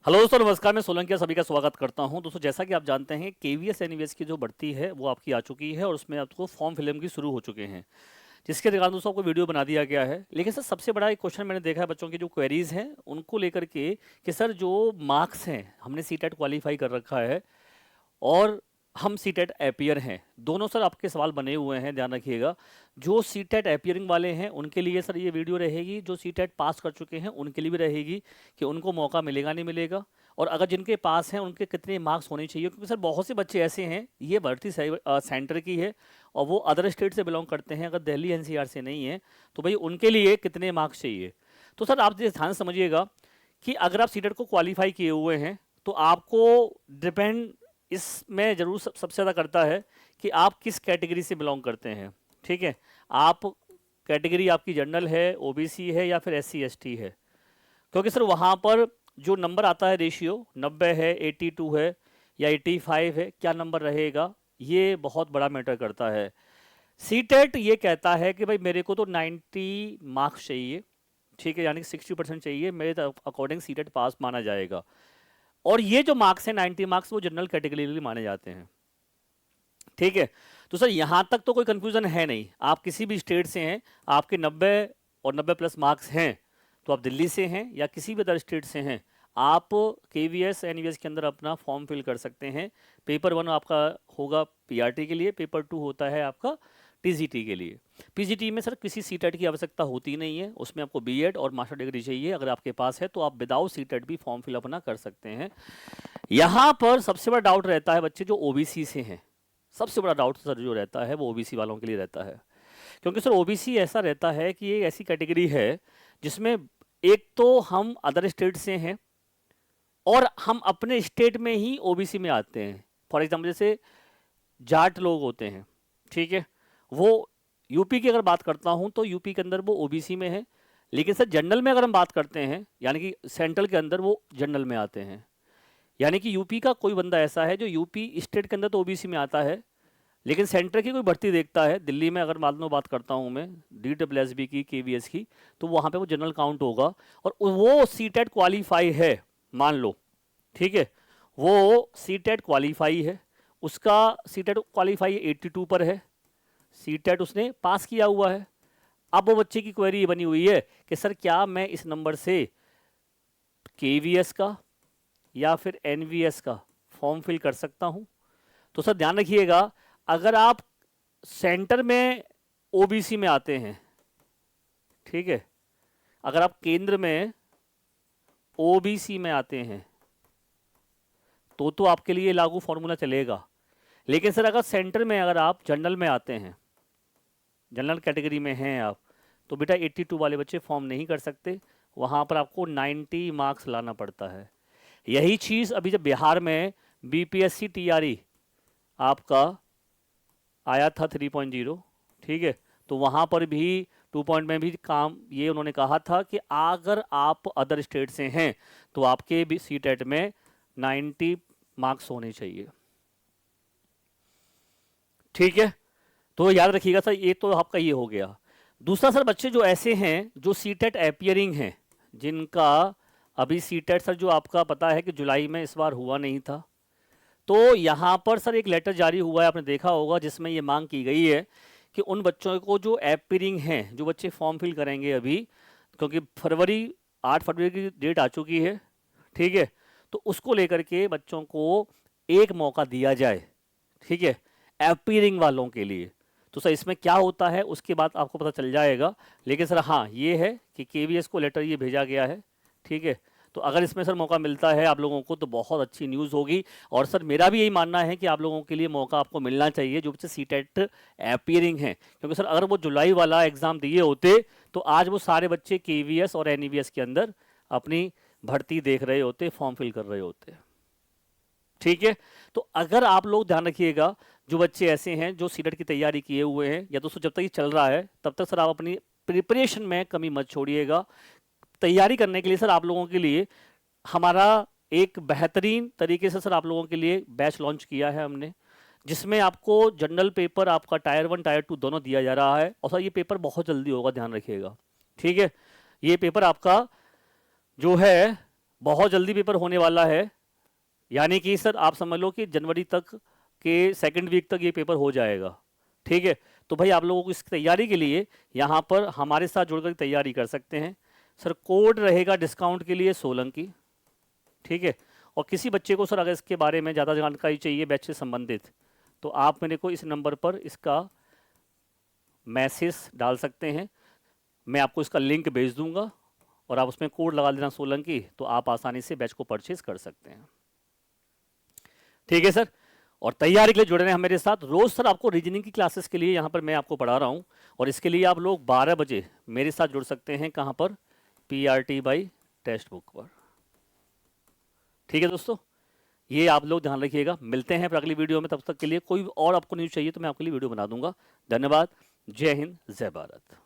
Hello दोस्तों, नमस्कार। मैं सोलंकी सभी का स्वागत करता हूं। दोस्तों, जैसा कि आप जानते हैं केवीएस एनवीएस की जो बढ़ती है वो आपकी आ चुकी है और उसमें आपको फॉर्म फिलअप की शुरू हो चुके हैं, जिसके रिगार्ड दोस्तों आपको वीडियो बना दिया गया है। लेकिन सर, सबसे बड़ा एक क्वेश्चन मैंने देखा है बच्चों की जो क्वेरीज हैं उनको लेकर के कि सर जो मार्क्स हैं, हमने सीटेट क्वालिफाई कर रखा है और हम सीटेट एपियर हैं, दोनों सर आपके सवाल बने हुए हैं, ध्यान रखिएगा। जो सीटेट एपियरिंग वाले हैं उनके लिए सर ये वीडियो रहेगी, जो सीटेट पास कर चुके हैं उनके लिए भी रहेगी कि उनको मौका मिलेगा नहीं मिलेगा, और अगर जिनके पास हैं उनके कितने मार्क्स होने चाहिए, क्योंकि सर बहुत से बच्चे ऐसे हैं, ये भर्ती सेंटर की है और वो अदर स्टेट से बिलोंग करते हैं, अगर दिल्ली एनसीआर से नहीं है तो भाई उनके लिए कितने मार्क्स चाहिए। तो सर आप ये ध्यान समझिएगा कि अगर आप सीटेट को क्वालिफाई किए हुए हैं तो आपको डिपेंड इसमें जरूर सबसे ज़्यादा करता है कि आप किस कैटेगरी से बिलोंग करते हैं। ठीक है, आप कैटेगरी आपकी जनरल है, ओबीसी है या फिर एससी एसटी है, क्योंकि सर वहाँ पर जो नंबर आता है रेशियो 90 है, 82 है या 85 है, क्या नंबर रहेगा ये बहुत बड़ा मैटर करता है। सीटेट ये कहता है कि भाई मेरे को तो 90 मार्क्स चाहिए, ठीक है, यानी कि 60% चाहिए, मेरे अकॉर्डिंग सीटेट पास माना जाएगा। और ये जो मार्क्स है 90 मार्क्स वो जनरल कैटेगरी के लिए माने जाते हैं। ठीक है, तो सर यहां तक तो कोई कंफ्यूजन है नहीं, आप किसी भी स्टेट से हैं, आपके 90 और 90 प्लस मार्क्स हैं तो आप दिल्ली से हैं या किसी भी अदर स्टेट से हैं, आप केवीएस एनवीएस के अंदर अपना फॉर्म फिल कर सकते हैं। पेपर 1 आपका होगा पीआरटी के लिए, पेपर 2 होता है आपका टीजीटी के लिए। पीजीटी में सर किसी सीटेट की आवश्यकता होती नहीं है, उसमें आपको बीएड और मास्टर डिग्री चाहिए, अगर आपके पास है तो आप विदाउट सीटेट भी फॉर्म फिल अपना कर सकते हैं। यहाँ पर सबसे बड़ा डाउट रहता है बच्चे जो ओबीसी से हैं, सबसे बड़ा डाउट सर जो रहता है वो ओबीसी वालों के लिए रहता है, क्योंकि सर ओबीसी ऐसा रहता है कि ये ऐसी कैटेगरी है जिसमें एक तो हम अदर स्टेट से हैं और हम अपने स्टेट में ही ओबीसी में आते हैं। फॉर एग्जाम्पल जैसे जाट लोग होते हैं, ठीक है, वो यूपी की अगर बात करता हूं तो यूपी के अंदर वो ओबीसी में है, लेकिन सर जनरल में अगर हम बात करते हैं यानी कि सेंट्रल के अंदर वो जनरल में आते हैं। यानी कि यूपी का कोई बंदा ऐसा है जो यूपी स्टेट के अंदर तो ओबीसी में आता है, लेकिन सेंटर की कोई भर्ती देखता है, दिल्ली में अगर मान लो बात करता हूँ मैं डीडब्ल्यूएसबी की, केवीएस की, तो वहाँ पे वो जनरल काउंट होगा और वो सीटेट क्वालिफाई है, मान लो, ठीक है, वो सीटेट क्वालिफाई है, उसका सीटेट क्वालिफाई 82 पर है, सीटेट उसने पास किया हुआ है। अब वो बच्चे की क्वेरी ये बनी हुई है कि सर क्या मैं इस नंबर से केवीएस का या फिर एनवीएस का फॉर्म फिल कर सकता हूं। तो सर ध्यान रखिएगा, अगर आप सेंटर में ओबीसी में आते हैं, ठीक है, अगर आप केंद्र में ओबीसी में आते हैं तो आपके लिए लागू फॉर्मूला चलेगा। लेकिन सर अगर सेंटर में अगर आप जनरल में आते हैं, जनरल कैटेगरी में हैं आप, तो बेटा 82 वाले बच्चे फॉर्म नहीं कर सकते, वहां पर आपको 90 मार्क्स लाना पड़ता है। यही चीज़ अभी जब बिहार में बीपीएससी टीआरई आपका आया था 3.0, ठीक है, तो वहाँ पर भी 2 पॉइंट में भी काम ये उन्होंने कहा था कि अगर आप अदर स्टेट से हैं तो आपके भी सीटेट में 90 मार्क्स होने चाहिए। ठीक है, तो याद रखिएगा सर, ये तो आपका ये हो गया। दूसरा सर, बच्चे जो ऐसे हैं जो सीटेट एपियरिंग हैं, जिनका अभी सीटेट सर जो आपका पता है कि जुलाई में इस बार हुआ नहीं था, तो यहाँ पर सर एक लेटर जारी हुआ है, आपने देखा होगा, जिसमें ये मांग की गई है कि उन बच्चों को जो एपियरिंग हैं, जो बच्चे फॉर्म फिल करेंगे अभी, क्योंकि 8 फरवरी की डेट आ चुकी है, ठीक है, तो उसको लेकर के बच्चों को एक मौका दिया जाए, ठीक है, एपियरिंग वालों के लिए। तो सर इसमें क्या होता है उसके बाद आपको पता चल जाएगा, लेकिन सर हाँ ये है कि केवीएस को लेटर ये भेजा गया है, ठीक है, तो अगर इसमें सर मौका मिलता है आप लोगों को तो बहुत अच्छी न्यूज़ होगी। और सर मेरा भी यही मानना है कि आप लोगों के लिए मौका आपको मिलना चाहिए जो बच्चे सीटेट एपियरिंग हैं, क्योंकि सर अगर वो जुलाई वाला एग्ज़ाम दिए होते तो आज वो सारे बच्चे केवीएस और एनईवीएस के अंदर अपनी भर्ती देख रहे होते, फॉर्म फिल कर रहे होते। ठीक है, तो अगर आप लोग ध्यान रखिएगा, जो बच्चे ऐसे हैं जो सीटेट की तैयारी किए हुए हैं, या दोस्तों जब तक ये चल रहा है तब तक सर आप अपनी प्रिपरेशन में कमी मत छोड़िएगा। तैयारी करने के लिए सर आप लोगों के लिए हमारा एक बेहतरीन तरीके से सर आप लोगों के लिए बैच लॉन्च किया है हमने, जिसमें आपको जनरल पेपर आपका टायर 1 टायर 2 दोनों दिया जा रहा है, और सर ये पेपर बहुत जल्दी होगा, ध्यान रखिएगा। ठीक है, ये पेपर आपका जो है बहुत जल्दी पेपर होने वाला है, यानी कि सर आप समझ लो कि जनवरी तक के सेकंड वीक तक ये पेपर हो जाएगा। ठीक है, तो भाई आप लोगों को इसकी तैयारी के लिए यहाँ पर हमारे साथ जुड़कर तैयारी कर सकते हैं। सर कोड रहेगा डिस्काउंट के लिए सोलंकी। ठीक है, और किसी बच्चे को सर अगर इसके बारे में ज़्यादा जानकारी चाहिए बैच से संबंधित, तो आप मेरे को इस नंबर पर इसका मैसेज डाल सकते हैं, मैं आपको इसका लिंक भेज दूंगा और आप उसमें कोड लगा देना सोलंकी, तो आप आसानी से बैच को परचेज कर सकते हैं। ठीक है सर, और तैयारी के लिए जुड़े रहें हमारे साथ। रोज सर आपको रीजनिंग की क्लासेस के लिए यहाँ पर मैं आपको पढ़ा रहा हूँ, और इसके लिए आप लोग 12 बजे मेरे साथ जुड़ सकते हैं। कहाँ पर? PRT बाई टेक्स्ट बुक पर। ठीक है दोस्तों, ये आप लोग ध्यान रखिएगा। मिलते हैं फिर अगली वीडियो में, तब तक के लिए कोई और आपको न्यूज़ चाहिए तो मैं आपके लिए वीडियो बना दूंगा। धन्यवाद। जय हिंद, जय भारत।